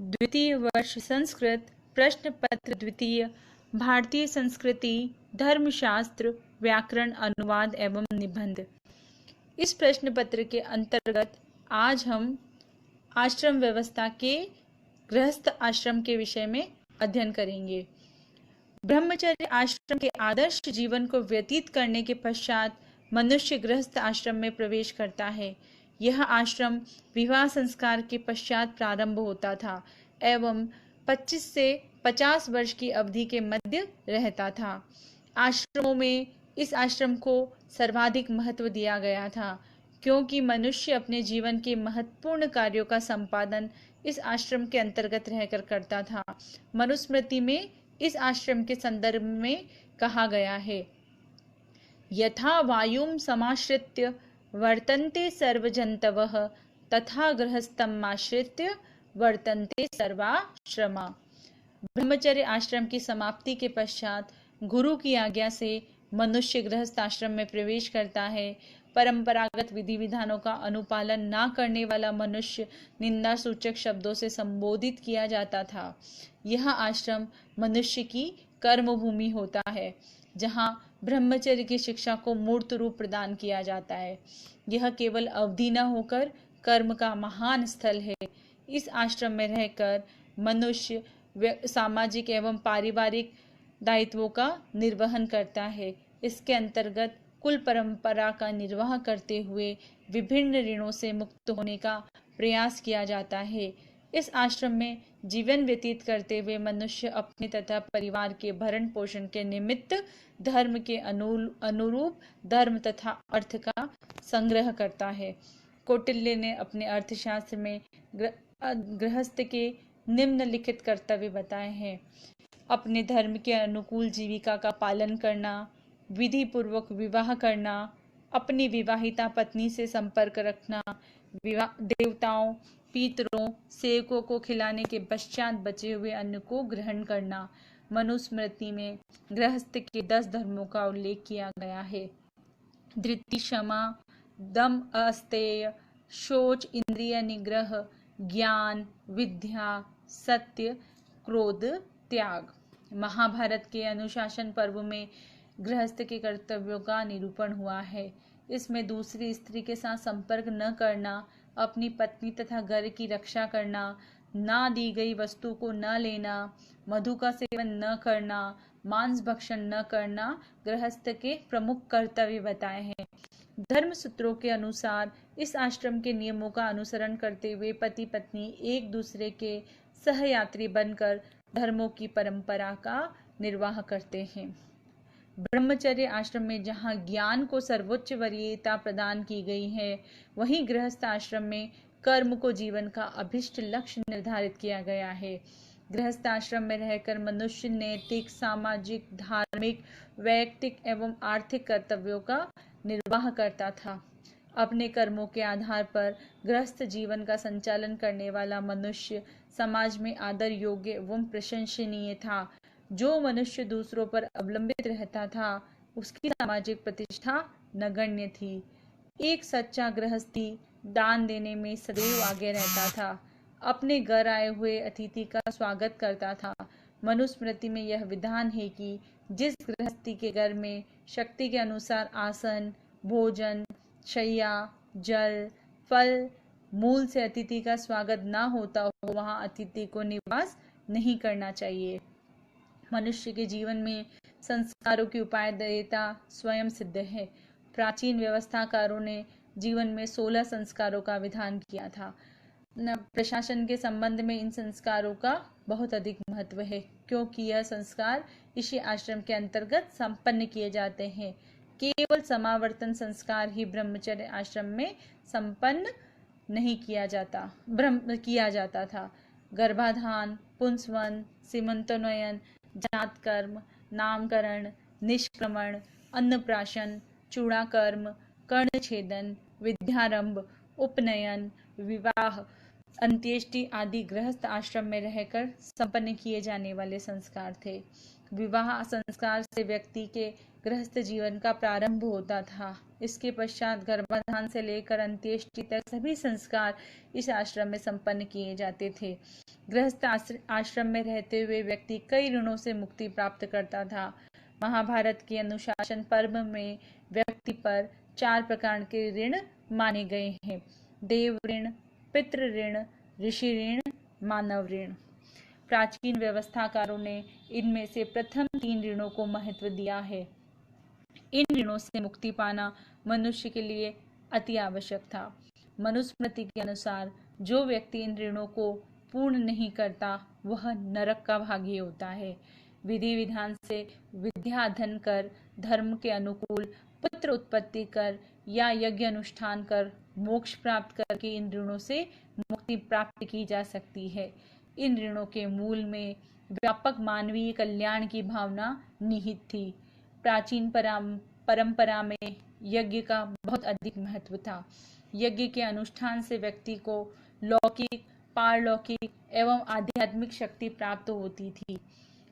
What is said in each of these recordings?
द्वितीय वर्ष संस्कृत प्रश्न पत्र द्वितीय भारतीय संस्कृति धर्मशास्त्र व्याकरण अनुवाद एवं निबंध। इस प्रश्न पत्र के अंतर्गत आज हम आश्रम व्यवस्था के गृहस्थ आश्रम के विषय में अध्ययन करेंगे। ब्रह्मचर्य आश्रम के आदर्श जीवन को व्यतीत करने के पश्चात मनुष्य गृहस्थ आश्रम में प्रवेश करता है। यह आश्रम विवाह संस्कार के पश्चात प्रारंभ होता था एवं 25 से 50 वर्ष की अवधि के मध्य रहता था। आश्रमों में इस आश्रम को सर्वाधिक महत्व दिया गया था क्योंकि मनुष्य अपने जीवन के महत्वपूर्ण कार्यों का संपादन इस आश्रम के अंतर्गत रहकर करता था। मनुस्मृति में इस आश्रम के संदर्भ में कहा गया है, यथा वायुं समाश्रित्य वर्तन्ते सर्वजन्तवः तथा गृहस्थम् आश्रित्य वर्तन्ते सर्वाश्रमा। ब्रह्मचर्य आश्रम की समाप्ति के पश्चात गुरु की आज्ञा से मनुष्य गृहस्थ आश्रम में प्रवेश करता है। परंपरागत विधि विधानों का अनुपालन न करने वाला मनुष्य निंदा सूचक शब्दों से संबोधित किया जाता था। यह आश्रम मनुष्य की कर्म भूमि होता है जहाँ ब्रह्मचर्य की शिक्षा को मूर्त रूप प्रदान किया जाता है। यह केवल अवधि न होकर कर्म का महान स्थल है। इस आश्रम में रहकर मनुष्य सामाजिक एवं पारिवारिक दायित्वों का निर्वहन करता है। इसके अंतर्गत कुल परंपरा का निर्वाह करते हुए विभिन्न ऋणों से मुक्त होने का प्रयास किया जाता है। इस आश्रम में जीवन व्यतीत करते हुए मनुष्य अपने तथा परिवार के भरण पोषण के निमित्त धर्म के अनुरूप धर्म तथा अर्थ का संग्रह करता है। कौटिल्य ने अपने अर्थशास्त्र में गृहस्थ के निम्नलिखित कर्तव्य बताए हैं। अपने धर्म के अनुकूल जीविका का पालन करना, विधि पूर्वक विवाह करना, अपनी विवाहिता पत्नी से संपर्क रखना, देवताओं पितरों सेवकों को खिलाने के पश्चात बचे हुए अन्न को ग्रहण करना। मनुस्मृति में गृहस्थ के 10 धर्मों का उल्लेख किया गया है। धृति, क्षमा, दम, अस्तेय, शौच, इंद्रिय निग्रह, ज्ञान, विद्या, सत्य, क्रोध, त्याग। महाभारत के अनुशासन पर्व में गृहस्थ के कर्तव्यों का निरूपण हुआ है। इसमें दूसरी स्त्री के साथ संपर्क न करना, अपनी पत्नी तथा घर की रक्षा करना, ना दी गई वस्तु को न लेना, मधु का सेवन न करना, मांस भक्षण न करना गृहस्थ के प्रमुख कर्तव्य बताए हैं। धर्म सूत्रों के अनुसार इस आश्रम के नियमों का अनुसरण करते हुए पति पत्नी एक दूसरे के सहयात्री बनकर धर्मों की परंपरा का निर्वाह करते हैं। ब्रह्मचर्य आश्रम में जहाँ ज्ञान को सर्वोच्च वरीयता प्रदान की गई है, वहीं गृहस्थ आश्रम में कर्म को जीवन का अभिष्ट लक्ष्य निर्धारित किया गया है। गृहस्थ आश्रम में रहकर मनुष्य नैतिक, सामाजिक, धार्मिक, वैयक्तिक एवं आर्थिक कर्तव्यों का निर्वाह करता था। अपने कर्मों के आधार पर गृहस्थ जीवन का संचालन करने वाला मनुष्य समाज में आदर योग्य एवं प्रशंसनीय था। जो मनुष्य दूसरों पर अवलंबित रहता था उसकी सामाजिक प्रतिष्ठा नगण्य थी। एक सच्चा गृहस्थी दान देने में सदैव आगे रहता था, अपने घर आए हुए अतिथि का स्वागत करता था। मनुस्मृति में यह विधान है कि जिस गृहस्थी के घर में शक्ति के अनुसार आसन, भोजन, शैया, जल, फल, मूल से अतिथि का स्वागत न होता हो, वहां अतिथि को निवास नहीं करना चाहिए। मनुष्य के जीवन में संस्कारों की उपादेयता स्वयं सिद्ध है। प्राचीन व्यवस्थाकारों ने जीवन में 16 संस्कारों का विधान किया था। प्रशासन के संबंध में इन संस्कारों का बहुत अधिक महत्व है क्योंकि यह संस्कार इसी आश्रम के अंतर्गत संपन्न किए जाते हैं। केवल समावर्तन संस्कार ही ब्रह्मचर्य आश्रम में संपन्न नहीं किया जाता था। गर्भाधान, पुंसवन, सीमंतोन्नयन, जातकर्म, नामकरण, निष्क्रमण, अन्नप्राशन, चूड़ाकर्म, कर्णछेदन, विद्यारंभ, उपनयन, विवाह, अंत्येष्टि आदि गृहस्थ आश्रम में रहकर संपन्न किए जाने वाले संस्कार थे। विवाह संस्कार से व्यक्ति के गृहस्थ जीवन का प्रारंभ होता था। इसके पश्चात गर्भाधान से लेकर अंत्येष्टि तक सभी संस्कार इस आश्रम में संपन्न किए जाते थे। गृहस्थ आश्रम में रहते हुए व्यक्ति कई ऋणों से मुक्ति प्राप्त करता था। महाभारत के अनुशासन पर्व में व्यक्ति पर 4 प्रकार के ऋण माने गए हैं: देव ऋण, पितृ ऋण, ऋषि ऋण, मानव ऋण। प्राचीन व्यवस्थाकारों ने इनमें से प्रथम 3 ऋणों को महत्व दिया है। इन ऋणों से मुक्ति पाना मनुष्य के लिए अति आवश्यक था। मनुस्मृति के अनुसार जो व्यक्ति इन ऋणों को पूर्ण नहीं करता वह नरक का भागी होता है। विधि विधान से विद्या अध्ययन कर, धर्म के अनुकूल पुत्र उत्पत्ति कर या यज्ञ अनुष्ठान कर मोक्ष प्राप्त करके इन ऋणों से मुक्ति प्राप्त की जा सकती है। इन ऋणों के मूल में व्यापक मानवीय कल्याण की भावना निहित थी। प्राचीन परंपरा में यज्ञ का बहुत अधिक महत्व था। यज्ञ के अनुष्ठान से व्यक्ति को लौकिक, पारलौकिक एवं आध्यात्मिक शक्ति प्राप्त होती थी।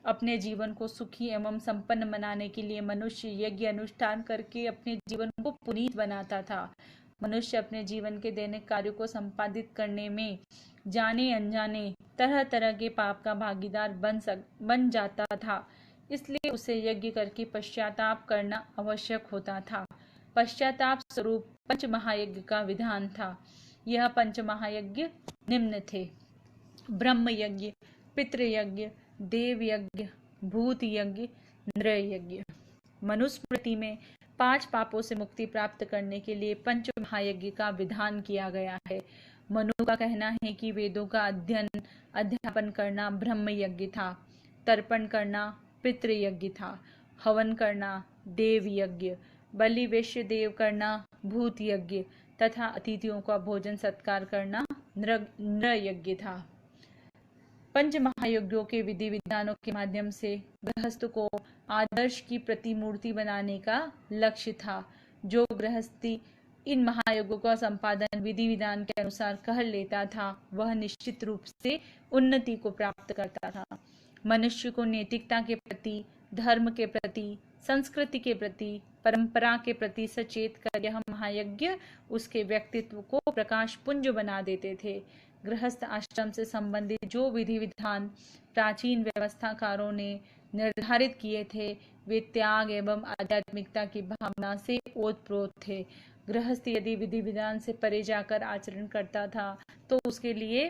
अपने जीवन को सुखी एवं संपन्न बनाने के लिए मनुष्य यज्ञ अनुष्ठान करके अपने जीवन को पुनीत बनाता था। मनुष्य अपने जीवन के दैनिक कार्यों को संपादित करने में जाने अनजाने तरह तरह के पाप का भागीदार बन जाता था। इसलिए उसे यज्ञ करके पश्चाताप करना आवश्यक होता था। पश्चाताप स्वरूप पंच महायज्ञ का विधान था। यह पंच महायज्ञ निम्न थे: ब्रह्म यज्ञ, पितृयज्ञ, देव यज्ञ, भूत यज्ञ, नृ यज्ञ। मनुस्मृति में 5 पापों से मुक्ति प्राप्त करने के लिए पंच महायज्ञ का विधान किया गया है। मनु का कहना है कि वेदों का अध्यापन करना ब्रह्म यज्ञ था, तर्पण करना पितृयज्ञ था, हवन करना देव यज्ञ, बलि वैश्य देव करना भूत यज्ञ तथा अतिथियों का भोजन सत्कार करना नृ यज्ञ था। पंच महायज्ञों के विधि विधानों के माध्यम से गृहस्थ को आदर्श की प्रतिमूर्ति बनाने का लक्ष्य था। जो गृहस्थी इन महायज्ञों का संपादन विधि विधान के अनुसार कर लेता था वह निश्चित रूप से उन्नति को प्राप्त करता था। मनुष्य को नैतिकता के प्रति, धर्म के प्रति, संस्कृति के प्रति, परंपरा के प्रति सचेत कर यह महायज्ञ उसके व्यक्तित्व को प्रकाश पुंज बना देते थे। गृहस्थ आश्रम से संबंधित जो विधि विधान प्राचीन व्यवस्थाकारों ने निर्धारित किए थे वे त्याग एवं आध्यात्मिकता की भावना से ओतप्रोत थे। गृहस्थ यदि विधि विधान से परे जाकर आचरण करता था तो उसके लिए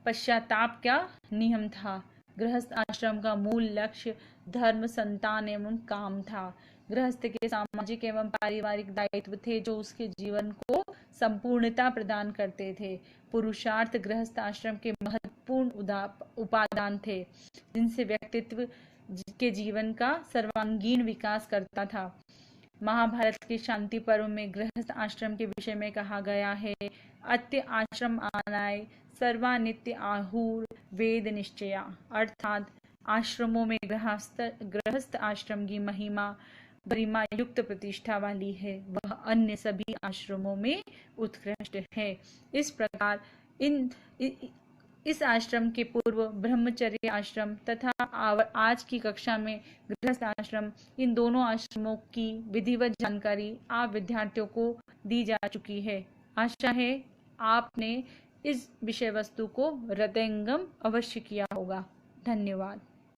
पश्चाताप का नियम था। गृहस्थ आश्रम का मूल लक्ष्य धर्म, संतान एवं काम था। गृहस्थ के सामाजिक एवं पारिवारिक दायित्व थे जो उसके जीवन को संपूर्णता प्रदान करते थे। पुरुषार्थ गृहस्थ आश्रम के महत्वपूर्ण उपादान थे जिनसे व्यक्तित्व के जीवन का सर्वांगीण विकास करता था। महाभारत के शांति पर्व में गृहस्थ आश्रम के विषय में कहा गया है: अत्य आश्रम आनाय सर्वानित्य आहुर वेद निश्चया। अर्थात आश्रमों में गृहस्थ आश्रम की महिमा गरिमा युक्त प्रतिष्ठा वाली है, वह अन्य सभी आश्रमों में उत्कृष्ट है। इस प्रकार इस आश्रम के पूर्व ब्रह्मचर्य आश्रम तथा आज की कक्षा में गृहस्थ आश्रम, इन दोनों आश्रमों की विधिवत जानकारी आप विद्यार्थियों को दी जा चुकी है। आशा है आपने इस विषय वस्तु को हृदयंगम अवश्य किया होगा। धन्यवाद।